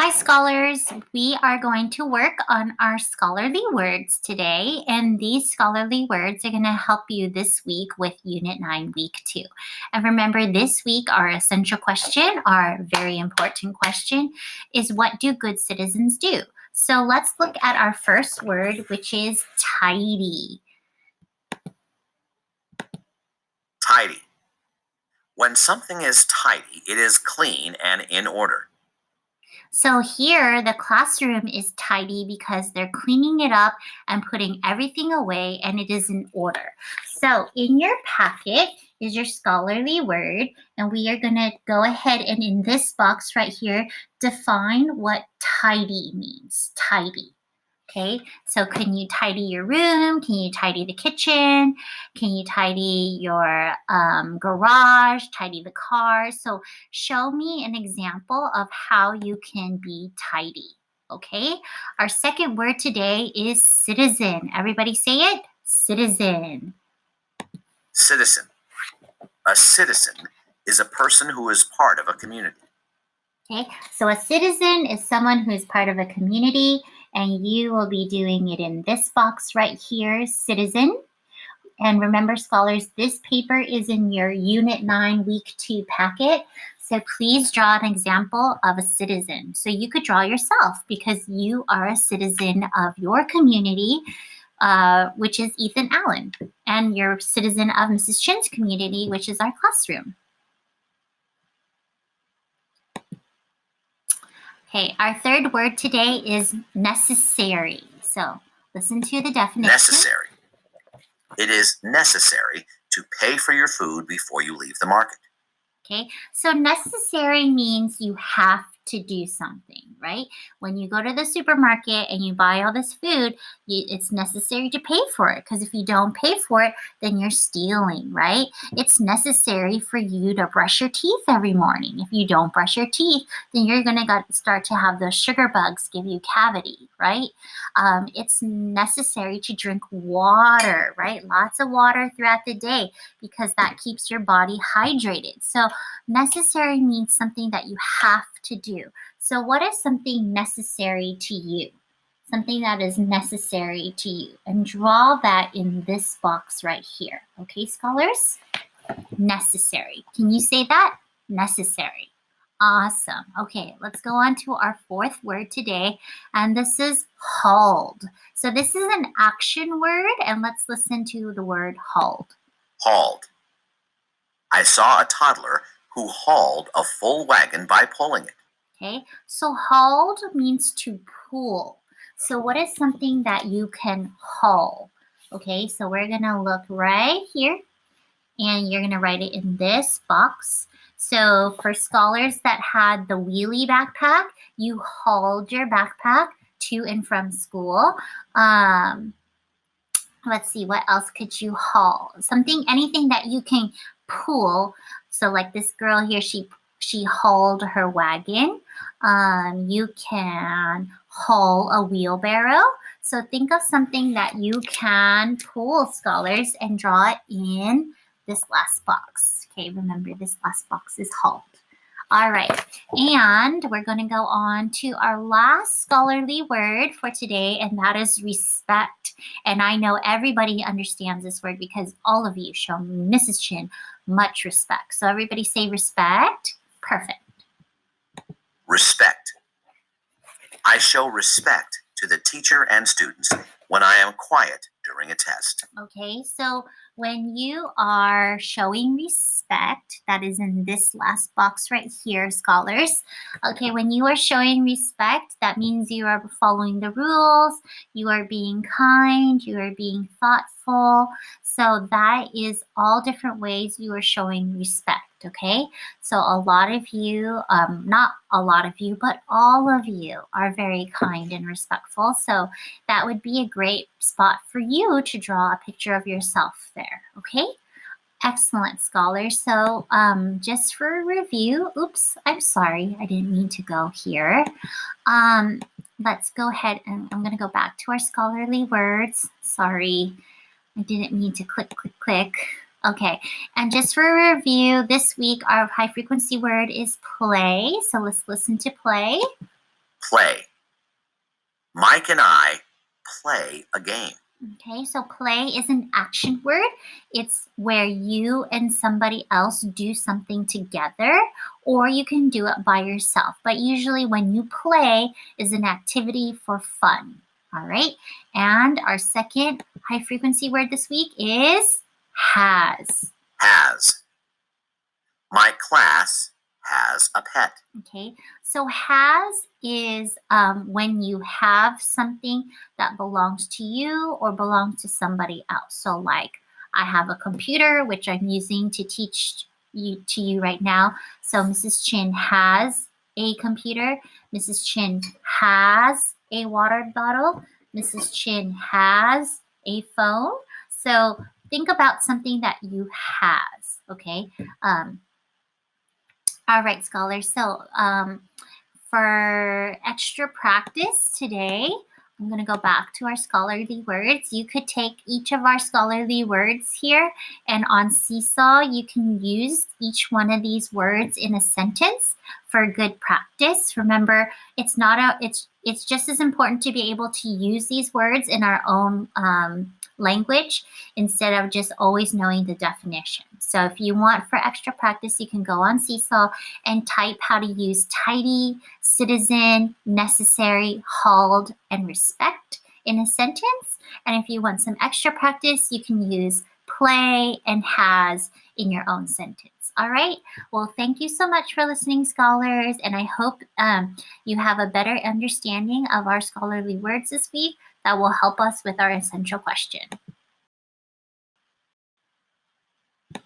Hi, scholars. We are going to work on our scholarly words today, and these scholarly words are going to help you this week with Unit 9, Week 2. And remember, this week, our essential question, our very important question, is what do good citizens do? So let's look at our first word, which is tidy. Tidy. When something is tidy, it is clean and in order. So here, the classroom is tidy because they're cleaning it up and putting everything away, and it is in order. So in your packet is your scholarly word, and we are going to go ahead and in this box right here, define what tidy means. Tidy. Okay, so can you tidy your room? Can you tidy the kitchen? Can you tidy your garage? Tidy the car? So show me an example of how you can be tidy. Okay, our second word today is citizen. Everybody say it. Citizen. Citizen. A citizen is a person who is part of a community. Okay, so a citizen is someone who is part of a community, and you will be doing it in this box right here, citizen. And remember, scholars, this paper is in your Unit 9, Week 2 packet. So please draw an example of a citizen. So you could draw yourself because you are a citizen of your community, which is Ethan Allen. And you're a citizen of Mrs. Chin's community, which is our classroom. Okay, our third word today is necessary. So listen to the definition. Necessary. It is necessary to pay for your food before you leave the market. Okay, so necessary means you have to do something, right? When you go to the supermarket and you buy all this food, it's necessary to pay for it, because if you don't pay for it, then you're stealing, right? It's necessary for you to brush your teeth every morning. If you don't brush your teeth, then you're going to start to have those sugar bugs give you cavity, right? It's necessary to drink water, right? Lots of water throughout the day because that keeps your body hydrated. So necessary means something that you have to do. So what is something necessary to you? Something that is necessary to you. And draw that in this box right here. Okay, scholars? Necessary. Can you say that? Necessary. Awesome. Okay, let's go on to our fourth word today, and this is hauled. So this is an action word, and let's listen to the word hauled. Hauled. I saw a toddler who hauled a full wagon by pulling it. Okay, so hauled means to pull. So what is something that you can haul? Okay, so we're gonna look right here, and you're gonna write it in this box. So for scholars that had the wheelie backpack, you hauled your backpack to and from school. Let's see, what else could you haul? Anything that you can pull. So like this girl here, she hauled her wagon. You can haul a wheelbarrow. So think of something that you can pull, scholars, and draw it in this last box. Okay, remember this last box is hauled. All right, and we're going to go on to our last scholarly word for today, and that is respect. And I know everybody understands this word because all of you show Mrs. Chin much respect. So everybody say respect. Perfect. Respect. I show respect to the teacher and students when I am quiet during a test. Okay, so when you are showing respect, that is in this last box right here, scholars. Okay, when you are showing respect, that means you are following the rules, you are being kind, you are being thoughtful. So that is all different ways you are showing respect. Okay, so a lot of you, not a lot of you, but all of you are very kind and respectful. So that would be a great spot for you to draw a picture of yourself there, okay? Excellent, scholars. So just for review, oops, I'm sorry, I didn't mean to go here. Let's go ahead and I'm gonna go back to our scholarly words. Sorry, I didn't mean to click. Okay, and just for review, this week our high frequency word is play. So let's listen to play. Play. Mike and I play a game. Okay, so play is an action word. It's where you and somebody else do something together, or you can do it by yourself. But usually when you play is an activity for fun. All right, and our second high frequency word this week is has. Has. My class has a pet. Okay, so has is when you have something that belongs to you or belongs to somebody else. So like I have a computer which I'm using to teach to you right now. So Mrs. Chin has a computer. Mrs. Chin has a water bottle. Mrs. Chin has a phone. So think about something that you has, okay? All right, scholars. So for extra practice today, I'm going to go back to our scholarly words. You could take each of our scholarly words here, and on Seesaw, you can use each one of these words in a sentence for good practice. Remember, it's just as important to be able to use these words in our own language instead of just always knowing the definition. So if you want for extra practice, you can go on Seesaw and type how to use tidy, citizen, necessary, hauled, and respect in a sentence. And if you want some extra practice, you can use play and has in your own sentence. All right. Well, thank you so much for listening, scholars. And I hope you have a better understanding of our scholarly words this week that will help us with our essential question.